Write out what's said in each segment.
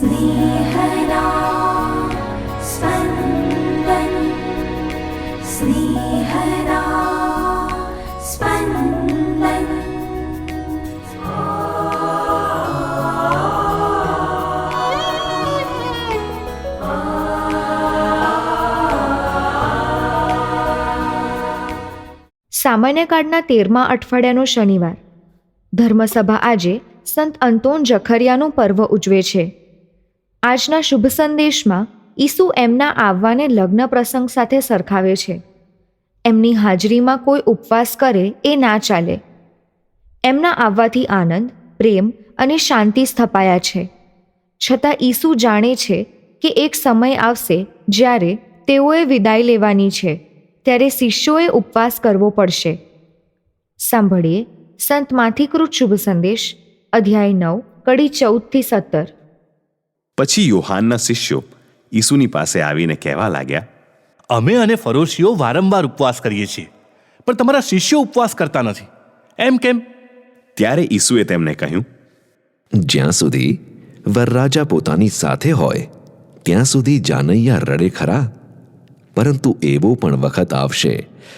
स्नेहदा स्पन्दन स्नेहदा स्पन्दन। સામાન્ય કાળના 13મા અઠવાડિયાનો શનિવાર. ધર્મસભા આજે સંત અંતોન જખરિયાનું પર્વ ઉજવે છે. આજના શુભ સંદેશમાં ઈસુ એમના આવવાને લગ્ન પ્રસંગ સાથે સરખાવે છે. એમની હાજરીમાં કોઈ ઉપવાસ કરે એ ના ચાલે. એમના આવવાથી આનંદ, પ્રેમ અને શાંતિ સ્થપાયા છે. છતાં ઈસુ જાણે છે કે એક સમય આવશે જ્યારે તેઓએ વિદાય લેવાની છે, ત્યારે શિષ્યોએ ઉપવાસ કરવો પડશે. સાંભળીએ સંત માથીકૃત શુભ સંદેશ, અધ્યાય 9, કડી 14-17. પછી યોહાનના શિષ્યો ઈસુની પાસે આવીને કહેવા લાગ્યા, અમે અને ફરોશીઓ વારંવાર ઉપવાસ કરીએ છીએ, પણ તમારા શિષ્યો ઉપવાસ કરતા નથી. એમ કેમ? ત્યારે ઈસુએ તેમને કહ્યું, જ્યાં સુધી વરરાજા પોતાની સાથે હોય ત્યાં સુધી જાનૈયા રડે ખરા, પરંતુ એવો પણ વખત આવશે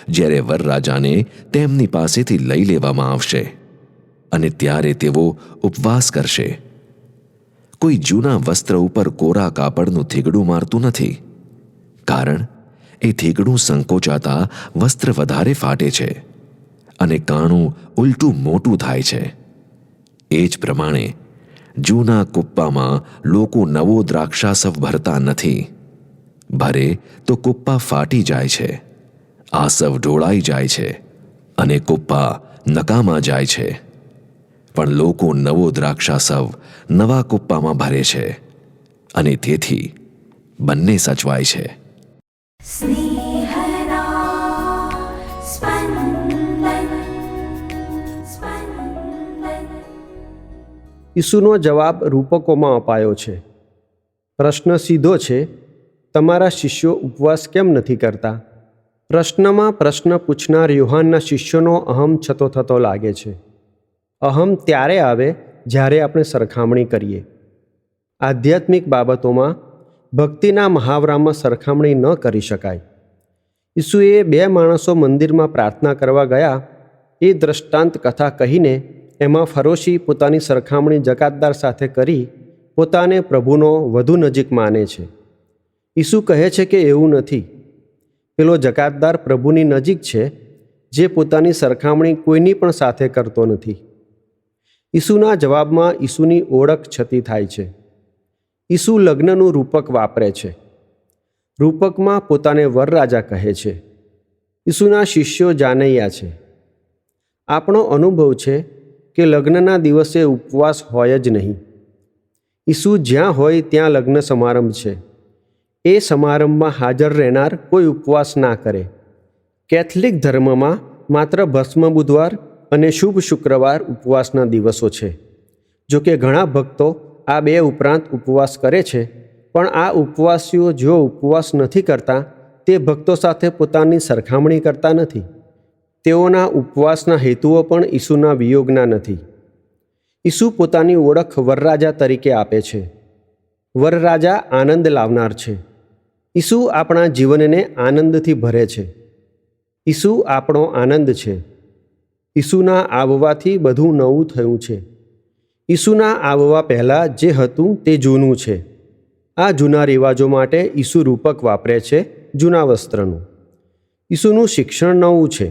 જ્યારે વરરાજાને તેમની પાસેથી લઈ લેવામાં આવશે, અને ત્યારે તેઓ ઉપવાસ કરશે. કોઈ જૂના વસ્ત્ર ઉપર કોરા કાપડનું થીગડું મારતું નથી, કારણ એ થીગડું સંકોચાતા વસ્ત્ર વધારે ફાટે છે અને કાણું ઉલટું મોટું થાય છે. એ જ પ્રમાણે જૂના કુપ્પામાં લોકો નવો દ્રાક્ષાસવ ભરતા નથી. ભરે તો કુપ્પા ફાટી જાય છે, આસવ ઢોળાઈ જાય છે અને કુપ્પા નકામા જાય છે. પણ લોકો નવો દ્રાક્ષાસવ નવા કુપ્પામાં ભરે છે, અને તેથી બંને સચવાય છે. સ્નેહदा સ્પन्दન સ્પन्दન। ઈસુનો જવાબ રૂપકોમાં અપાયો છે. પ્રશ્ન સીધો છે, તમારા શિષ્યો ઉપવાસ કેમ નથી કરતા? પ્રશ્નમાં પ્રશ્ન પૂછનાર યોહાનના શિષ્યોનો અહમ છતો થતો લાગે છે. અહમ ત્યારે આવે જ્યારે આપણે સરખામણી કરીએ. આધ્યાત્મિક બાબતોમાં ભક્તિના મહાવરામાં સરખામણી ન કરી શકાય. ઈસુએ 2 માણસો મંદિરમાં પ્રાર્થના કરવા ગયા એ દ્રષ્ટાંત કથા કહીને એમાં ફરોશી પોતાની સરખામણી જકાતદાર સાથે કરી પોતાને પ્રભુનો વધુ નજીક માને છે. ઈસુ કહે છે કે એવું નથી. પેલો જકાતદાર પ્રભુની નજીક છે, જે પોતાની સરખામણી કોઈની પણ સાથે કરતો નથી. ઈસુના જવાબમાં ઈસુની ઓળખ છતી થાય છે. ઈસુ લગ્નનું રૂપક વાપરે છે. રૂપકમાં પોતાને વરરાજા કહે છે. ઈસુના શિષ્યો જાનૈયા છે. આપણો અનુભવ છે કે લગ્નના દિવસે ઉપવાસ હોય જ નહીં. ઈસુ જ્યાં હોય ત્યાં લગ્ન સમારંભ છે. એ સમારંભમાં હાજર રહેનાર કોઈ ઉપવાસ ના કરે. કેથલિક ધર્મમાં માત્ર ભસ્મ બુધવાર અને શુભ શુક્રવાર ઉપવાસના દિવસો છે. જો કે ઘણા ભક્તો આ 2 ઉપરાંત ઉપવાસ કરે છે, પણ આ ઉપવાસીઓ જો ઉપવાસ નથી કરતા તે ભક્તો સાથે પોતાની સરખામણી કરતા નથી. તેઓના ઉપવાસના હેતુઓ પણ ઈસુના વિયોગના નથી. ઈસુ પોતાની ઓળખ વરરાજા તરીકે આપે છે. વરરાજા આનંદ લાવનાર છે. ઈસુ આપણા જીવનને આનંદથી ભરે છે. ઈસુ આપણો આનંદ છે. ઈસુના આવવાથી બધું નવું થયું છે. ઈસુના આવવા પહેલાં જે હતું તે જૂનું છે. આ જૂના રિવાજો માટે ઈસુ રૂપક વાપરે છે, જૂના વસ્ત્રનું. ઈસુનું શિક્ષણ નવું છે.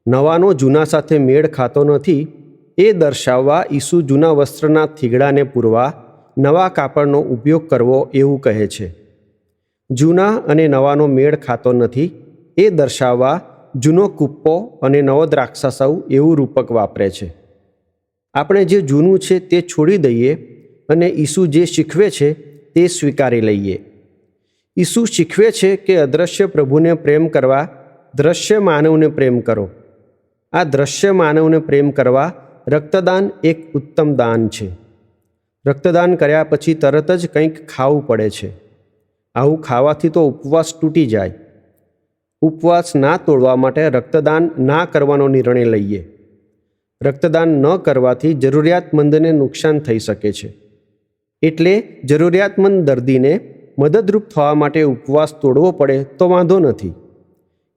નવાનો જૂના સાથે મેળ ખાતો નથી એ દર્શાવવા ઈસુ જૂના વસ્ત્રના થીગડાને પૂરવા નવા કાપડનો ઉપયોગ કરવો એવું કહે છે. જૂના અને નવાનો મેળ ખાતો નથી એ દર્શાવવા જૂનો કુપ્પો અને નવો દ્રાક્ષાસવ એવું રૂપક વાપરે છે. આપણે જે જૂનું છે તે છોડી દઈએ અને ઈસુ જે શીખવે છે તે સ્વીકારી લઈએ. ઈસુ શીખવે છે કે અદૃશ્ય પ્રભુને પ્રેમ કરવા દ્રશ્ય માનવને પ્રેમ કરો. આ દ્રશ્ય માનવને પ્રેમ કરવા રક્તદાન એક ઉત્તમ દાન છે. રક્તદાન કર્યા પછી તરત જ કંઈક ખાવું પડે છે. આવું ખાવાથી તો ઉપવાસ તૂટી જાય. ઉપવાસ ના તોડવા માટે રક્તદાન ના કરવાનો નિર્ણય લઈએ. રક્તદાન ન કરવાથી જરૂરિયાતમંદને નુકસાન થઈ શકે છે. એટલે જરૂરિયાતમંદ દર્દીને મદદરૂપ થવા માટે ઉપવાસ તોડવો પડે તો વાંધો નથી.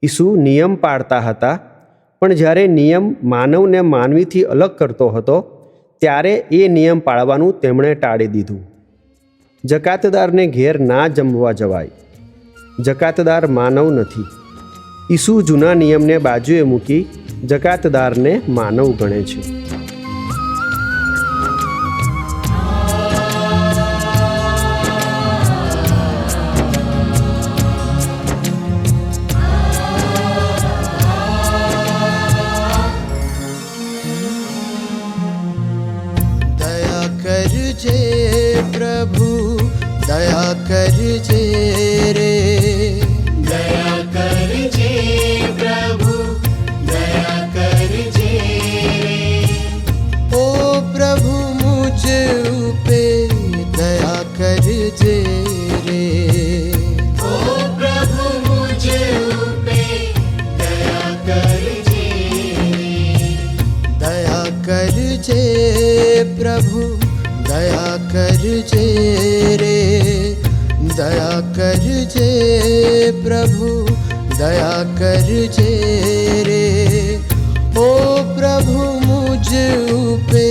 ઈસુ નિયમ પાળતા હતા, પણ જ્યારે નિયમ માનવને માનવીથી અલગ કરતો હતો ત્યારે એ નિયમ પાળવાનું તેમણે ટાળી દીધું. જકાતદારને ઘેર ના જમવા જવાય. જકાતદાર માનવ નથી. ઈસુ જૂના નિયમને બાજુએ મૂકી જકાતદારને માનવ ગણે છે. દયા કરજે પ્રભુ, દયા કરજે રે, દયા કરજે પ્રભુ, દયા કરજે રે. ઓ પ્રભુ મુझ ઉપે દયા કરજે રે, ઓ પ્રભુ મુझ ઉપે દયા કરજે રે. દયા કરજે પ્રભુ, દયા કરજે રે, દયા કરજે પ્રભુ, દયા કરજે રે. ઓ પ્રભુ મુझ ઉપે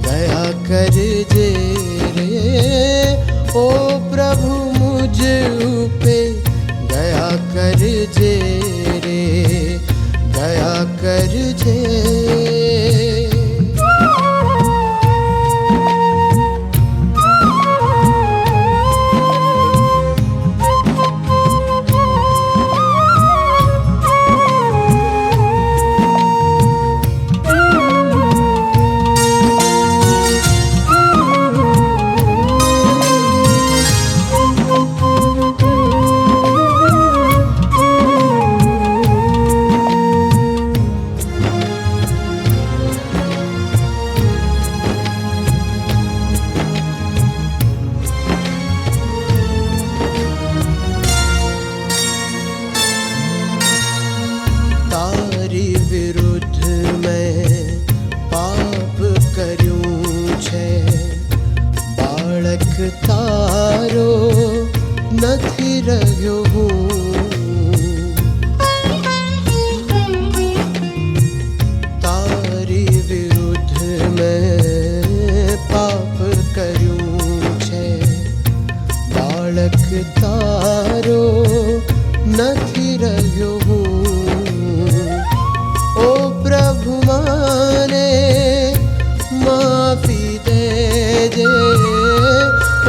દયા કરજે રે, ઓ પ્રભુ મુझ ઉપે દયા કરજે રે, દયા કરજે. તારી વિરુદ્ધ મેં પાપ કર્યું છે, બાળક તારો નથી રહ્યો હું. તારી વિરુદ્ધ મેં પાપ કર્યું છે, બાળક તારો નથી રહ્યો હું. ઓ પ્રભુ મને માફી દેજે,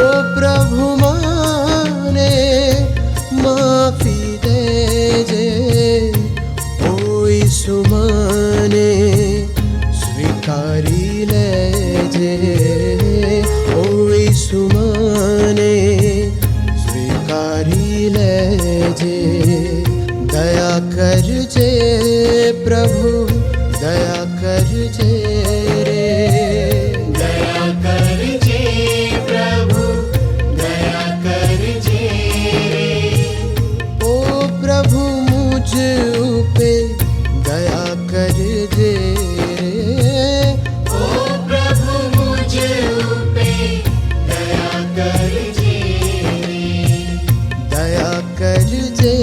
ઓ પ્રભુ મને માફી દેજે. ઓ ઈસુ મને સ્વીકારી લેજે, ઓ ઈસુ મને સ્વીકારી લેજે. દયા કરજે પ્રભુ, દયા કરજે રે, દયા કરજે પ્રભુ, દયા કરજે રે. ઓ પ્રભુ મુझ ઉપે દયા કરજે રે, ઓ પ્રભુ મુझ ઉપે દયા કરજે રે, દયા કરજે.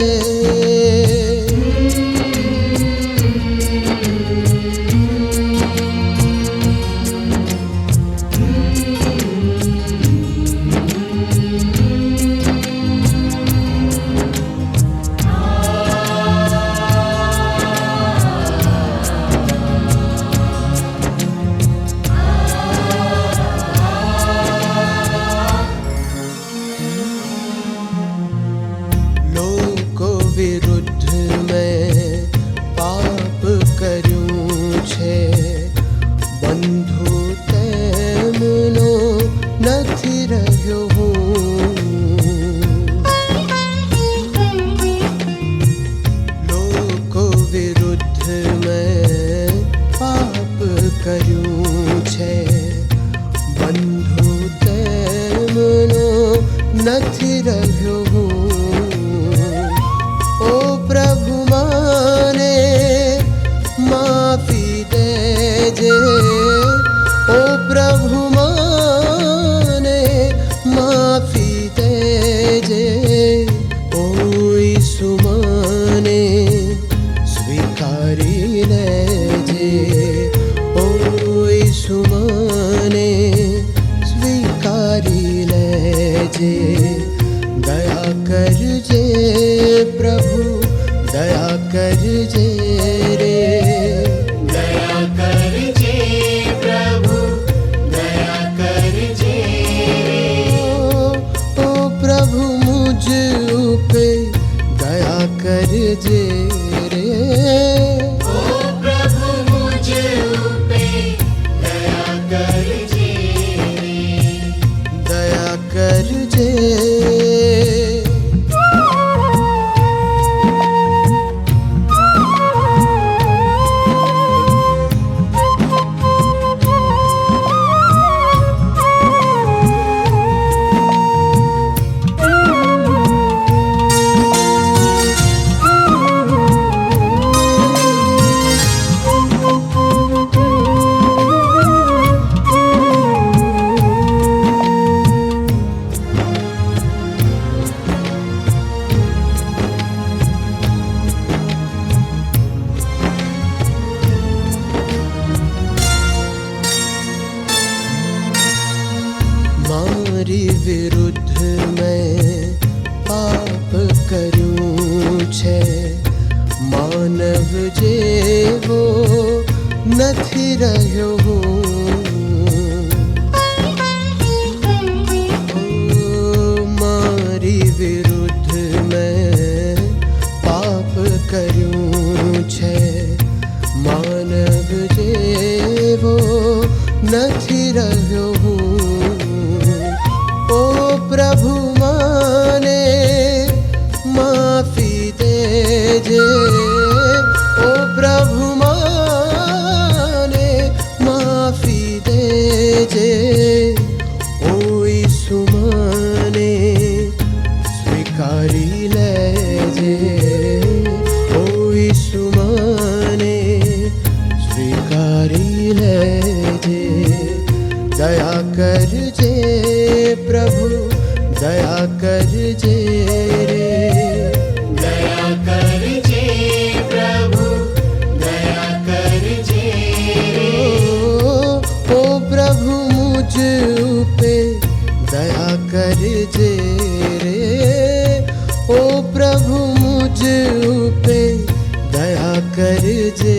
લોકો વિરુદ્ધ મેં પાપ કર્યું છે, બંધુ તેમનો નથી રહ્યો હું. લોકો વિરુદ્ધ મેં પાપ કર્યું છે, બંધુ તેમનો નથી રહ્યો હું. ઓ પ્રભુ મને માફી દેજે, ઓ પ્રભુ મને जे दया कर जे प्रभु दया कर जे रे दया कर जे प्रभु दया कर जे ओ प्रभु मुझ पे दया कर जे रे ओ प्रभु मुझ पे दया कर जे दया कर जे मारी विरुद्ध मैं पाप करूं छे मानव जेवो નથી રહ્યો મારી વિરુદ્ધ मैं पाप કર્યું છે માનવ જેવો નથી રહ્યો ओ प्रभु माने माफी देजे ओ प्रभु माने माफी देजे ओ यीशु माने स्वीकारी लेजे ओ यीशु माने स्वीकारी लेजे दया कर जे प्रभु दया कर जे रे दया कर जे प्रभु दया कर जे ओ प्रभु मुझ पे दया कर जे रे ओ प्रभु मुझ पे दया कर जे